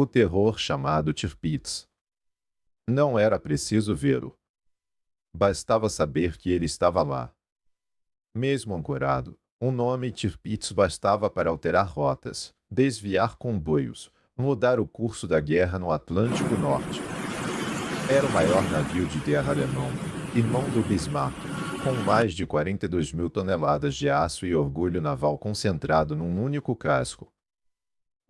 o terror chamado Tirpitz. Não era preciso vê-lo. Bastava saber que ele estava lá. Mesmo ancorado, o nome Tirpitz bastava para alterar rotas, desviar comboios, mudar o curso da guerra no Atlântico Norte. Era o maior navio de guerra alemão, irmão do Bismarck, com mais de 42 mil toneladas de aço e orgulho naval concentrado num único casco.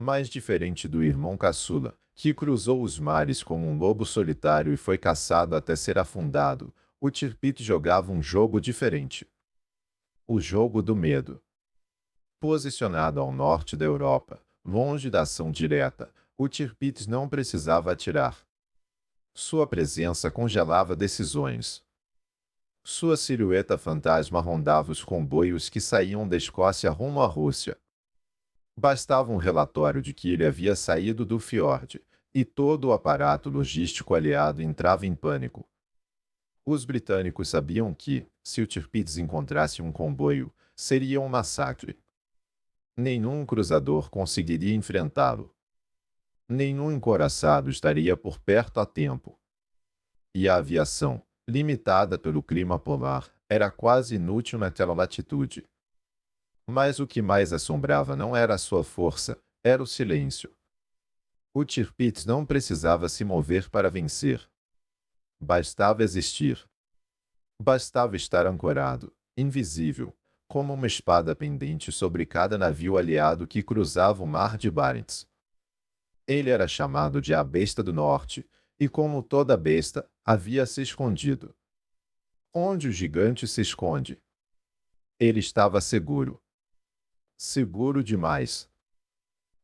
Mais diferente do irmão caçula, que cruzou os mares como um lobo solitário e foi caçado até ser afundado, o Tirpitz jogava um jogo diferente. O jogo do medo. Posicionado ao norte da Europa, longe da ação direta, o Tirpitz não precisava atirar. Sua presença congelava decisões. Sua silhueta fantasma rondava os comboios que saíam da Escócia rumo à Rússia. Bastava um relatório de que ele havia saído do fiord, e todo o aparato logístico aliado entrava em pânico. Os britânicos sabiam que, se o Tirpitz encontrasse um comboio, seria um massacre. Nenhum cruzador conseguiria enfrentá-lo. Nenhum encoraçado estaria por perto a tempo. E a aviação, limitada pelo clima polar, era quase inútil naquela latitude. Mas o que mais assombrava não era a sua força, era o silêncio. O Tirpitz não precisava se mover para vencer. Bastava existir. Bastava estar ancorado, invisível, como uma espada pendente sobre cada navio aliado que cruzava o mar de Barents. Ele era chamado de a Besta do Norte, e como toda besta, havia se escondido. Onde o gigante se esconde? Ele estava seguro. Seguro demais.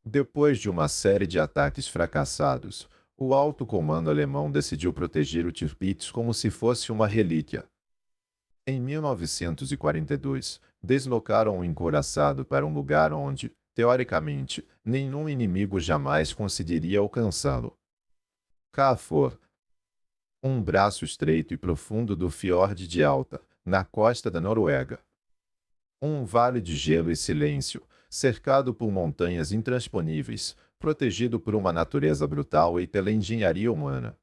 Depois de uma série de ataques fracassados, o alto comando alemão decidiu proteger o Tirpitz como se fosse uma relíquia. Em 1942, deslocaram o encouraçado para um lugar onde, teoricamente, nenhum inimigo jamais conseguiria alcançá-lo. Carrefour. Um braço estreito e profundo do fiord de Alta, na costa da Noruega. Um vale de gelo e silêncio, cercado por montanhas intransponíveis, protegido por uma natureza brutal e pela engenharia humana.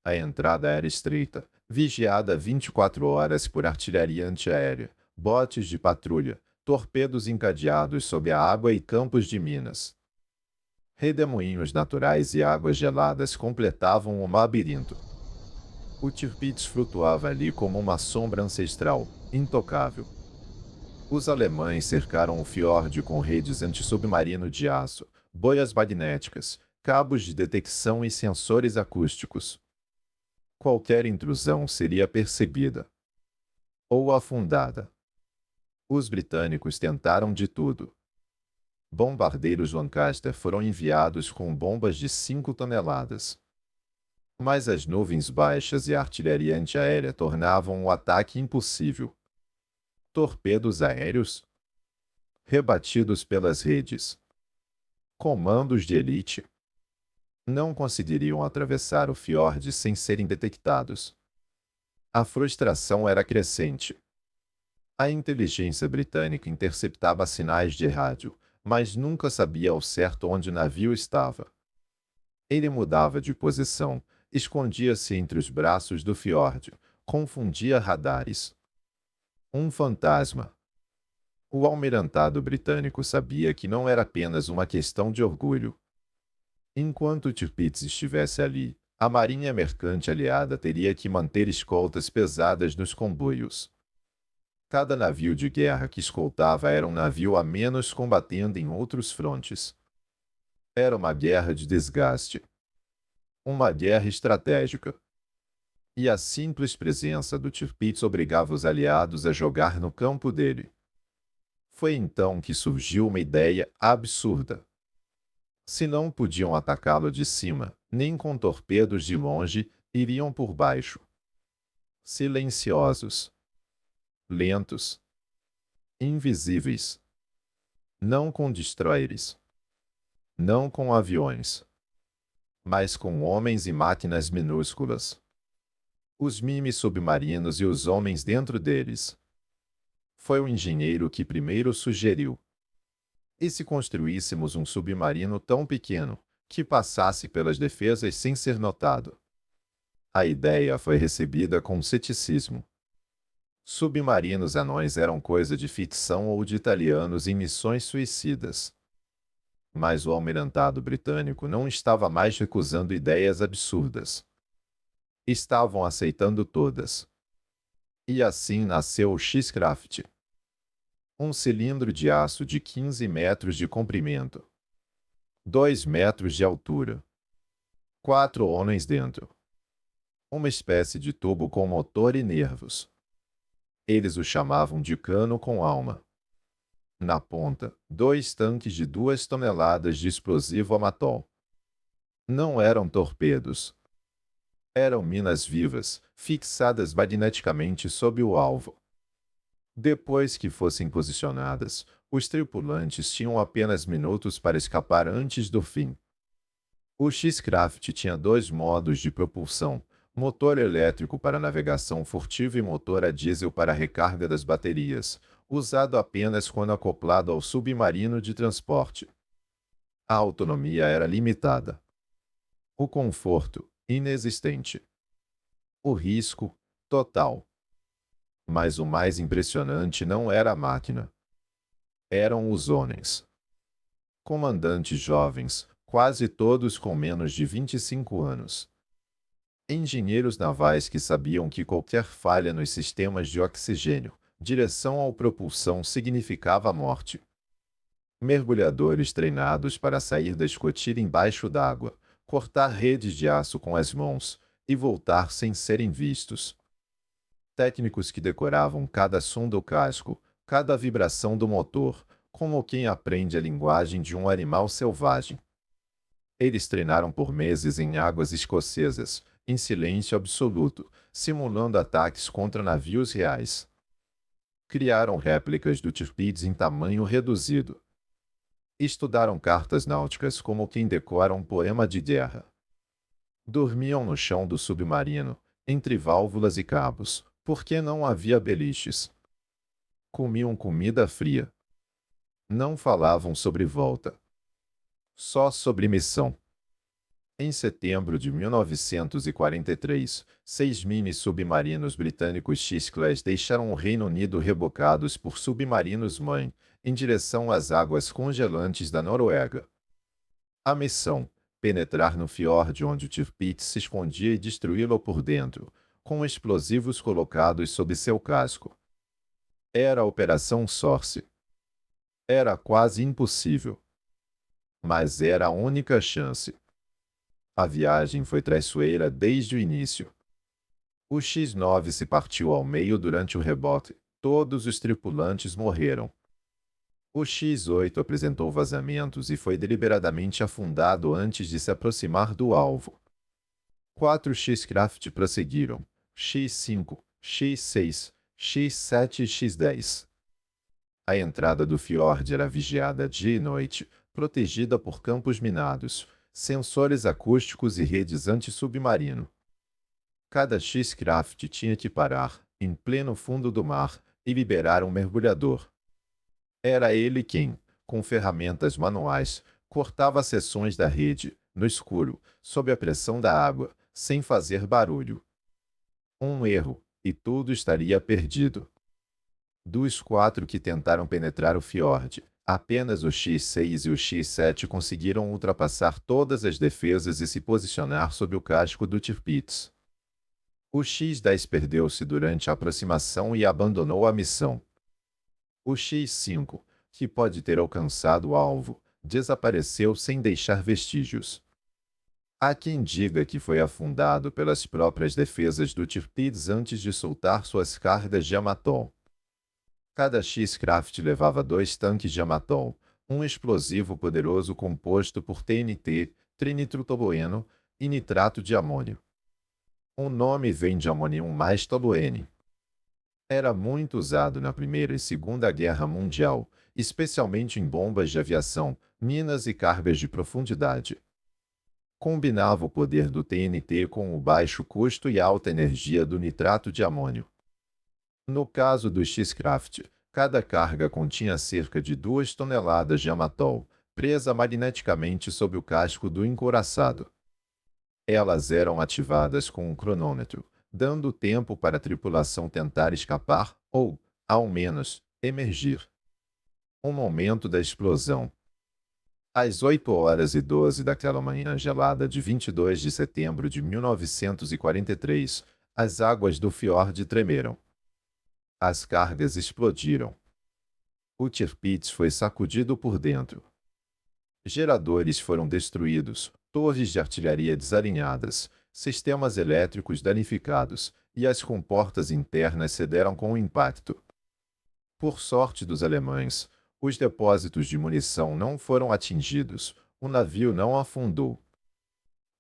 A entrada era estreita, vigiada 24 horas por artilharia antiaérea, botes de patrulha, torpedos encadeados sob a água e campos de minas. Redemoinhos naturais e águas geladas completavam o labirinto. O Tirpitz flutuava ali como uma sombra ancestral, intocável. Os alemães cercaram o fiord com redes antissubmarino de aço, boias magnéticas, cabos de detecção e sensores acústicos. Qualquer intrusão seria percebida ou afundada. Os britânicos tentaram de tudo. Bombardeiros Lancaster foram enviados com bombas de 5 toneladas. Mas as nuvens baixas e a artilharia antiaérea tornavam o ataque impossível. Torpedos aéreos rebatidos pelas redes. Comandos de elite não conseguiriam atravessar o fiord sem serem detectados. A frustração era crescente. A inteligência britânica interceptava sinais de rádio, mas nunca sabia ao certo onde o navio estava. Ele mudava de posição, escondia-se entre os braços do fiord, confundia radares. Um fantasma. O almirantado britânico sabia que não era apenas uma questão de orgulho. Enquanto Tirpitz estivesse ali, a marinha mercante aliada teria que manter escoltas pesadas nos comboios. Cada navio de guerra que escoltava era um navio a menos combatendo em outros frontes. Era uma guerra de desgaste. Uma guerra estratégica. E a simples presença do Tirpitz obrigava os aliados a jogar no campo dele. Foi então que surgiu uma ideia absurda. Se não podiam atacá-lo de cima, nem com torpedos de longe, iriam por baixo. Silenciosos. Lentos. Invisíveis. Não com destroyers. Não com aviões. Mas com homens e máquinas minúsculas. Os mimes submarinos e os homens dentro deles. Foi o engenheiro que primeiro sugeriu. E se construíssemos um submarino tão pequeno, que passasse pelas defesas sem ser notado. A ideia foi recebida com ceticismo. Submarinos anões eram coisa de ficção ou de italianos em missões suicidas. Mas o almirantado britânico não estava mais recusando ideias absurdas. Estavam aceitando todas. E assim nasceu o X-Craft. Um cilindro de aço de 15 metros de comprimento, 2 metros de altura, 4 homens dentro. Uma espécie de tubo com motor e nervos. Eles o chamavam de cano com alma. Na ponta, 2 tanques de 2 toneladas de explosivo amatol. Não eram torpedos. Eram minas vivas, fixadas magneticamente sob o alvo. Depois que fossem posicionadas, os tripulantes tinham apenas minutos para escapar antes do fim. O X-Craft tinha 2 modos de propulsão: motor elétrico para navegação furtiva e motor a diesel para a recarga das baterias, usado apenas quando acoplado ao submarino de transporte. A autonomia era limitada. O conforto, inexistente. O risco, total. Mas o mais impressionante não era a máquina. Eram os homens. Comandantes jovens, quase todos com menos de 25 anos. Engenheiros navais que sabiam que qualquer falha nos sistemas de oxigênio, direção ou propulsão significava a morte. Mergulhadores treinados para sair da escotilha embaixo d'água, cortar redes de aço com as mãos e voltar sem serem vistos. Técnicos que decoravam cada som do casco, cada vibração do motor, como quem aprende a linguagem de um animal selvagem. Eles treinaram por meses em águas escocesas, em silêncio absoluto, simulando ataques contra navios reais. Criaram réplicas do Tirpitz em tamanho reduzido. Estudaram cartas náuticas como quem decora um poema de guerra. Dormiam no chão do submarino, entre válvulas e cabos, porque não havia beliches. Comiam comida fria. Não falavam sobre volta. Só sobre missão. Em setembro de 1943, 6 mini-submarinos britânicos X-Class deixaram o Reino Unido rebocados por submarinos-mãe, em direção às águas congelantes da Noruega. A missão: penetrar no fiord onde o Tirpitz se escondia e destruí-lo por dentro, com explosivos colocados sob seu casco. Era a Operação Source. Era quase impossível. Mas era a única chance. A viagem foi traiçoeira desde o início. O X-9 se partiu ao meio durante o rebote. Todos os tripulantes morreram. O X-8 apresentou vazamentos e foi deliberadamente afundado antes de se aproximar do alvo. 4 X-Craft prosseguiram: X-5, X-6, X-7 e X-10. A entrada do fiord era vigiada dia e noite, protegida por campos minados, sensores acústicos e redes anti-submarino. Cada X-Craft tinha que parar, em pleno fundo do mar, e liberar um mergulhador. Era ele quem, com ferramentas manuais, cortava seções da rede, no escuro, sob a pressão da água, sem fazer barulho. Um erro, e tudo estaria perdido. Dos 4 que tentaram penetrar o fiord, apenas o X-6 e o X-7 conseguiram ultrapassar todas as defesas e se posicionar sob o casco do Tirpitz. O X-10 perdeu-se durante a aproximação e abandonou a missão. O X-5, que pode ter alcançado o alvo, desapareceu sem deixar vestígios. Há quem diga que foi afundado pelas próprias defesas do Tirpitz antes de soltar suas cargas de amatol. Cada X-Craft levava 2 tanques de amatol, um explosivo poderoso composto por TNT, trinitrotolueno e nitrato de amônio. O nome vem de amonium mais toluene. Era muito usado na Primeira e Segunda Guerra Mundial, especialmente em bombas de aviação, minas e cargas de profundidade. Combinava o poder do TNT com o baixo custo e alta energia do nitrato de amônio. No caso do X-Craft, cada carga continha cerca de 2 toneladas de amatol, presa magneticamente sob o casco do encouraçado. Elas eram ativadas com um cronômetro, dando tempo para a tripulação tentar escapar ou, ao menos, emergir. O momento da explosão. Às 8h12 daquela manhã gelada de 22 de setembro de 1943, as águas do fiord tremeram. As cargas explodiram. O Tirpitz foi sacudido por dentro. Geradores foram destruídos, torres de artilharia desalinhadas, sistemas elétricos danificados e as comportas internas cederam com o impacto. Por sorte dos alemães, os depósitos de munição não foram atingidos, o navio não afundou.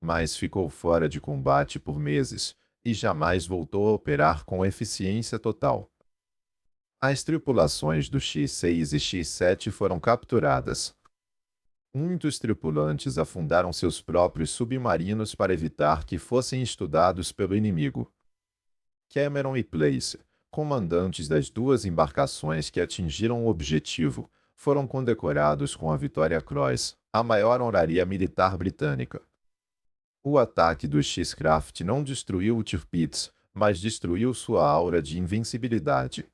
Mas ficou fora de combate por meses e jamais voltou a operar com eficiência total. As tripulações do X-6 e X-7 foram capturadas. Muitos tripulantes afundaram seus próprios submarinos para evitar que fossem estudados pelo inimigo. Cameron e Place, comandantes das duas embarcações que atingiram o objetivo, foram condecorados com a Victoria Cross, a maior honraria militar britânica. O ataque do X-Craft não destruiu o Tirpitz, mas destruiu sua aura de invencibilidade.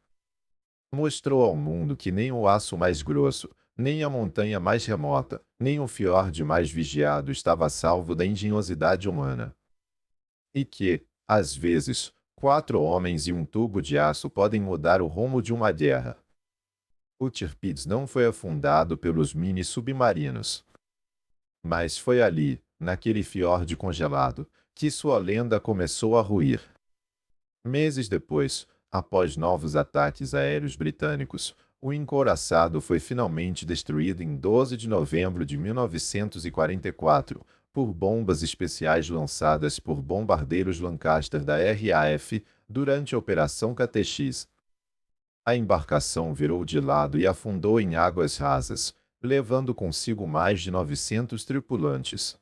Mostrou ao mundo que nem o aço mais grosso, nem a montanha mais remota, nem o fiord mais vigiado estava a salvo da engenhosidade humana. E que, às vezes, 4 homens e um tubo de aço podem mudar o rumo de uma guerra. O Tirpitz não foi afundado pelos mini-submarinos. Mas foi ali, naquele fiord congelado, que sua lenda começou a ruir. Meses depois, após novos ataques aéreos britânicos, o encouraçado foi finalmente destruído em 12 de novembro de 1944 por bombas especiais lançadas por bombardeiros Lancaster da RAF durante a Operação KTX. A embarcação virou de lado e afundou em águas rasas, levando consigo mais de 900 tripulantes.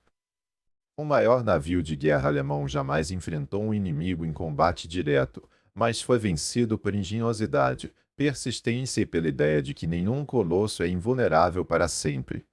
O maior navio de guerra alemão jamais enfrentou um inimigo em combate direto, mas foi vencido por engenhosidade, persistência e pela ideia de que nenhum colosso é invulnerável para sempre.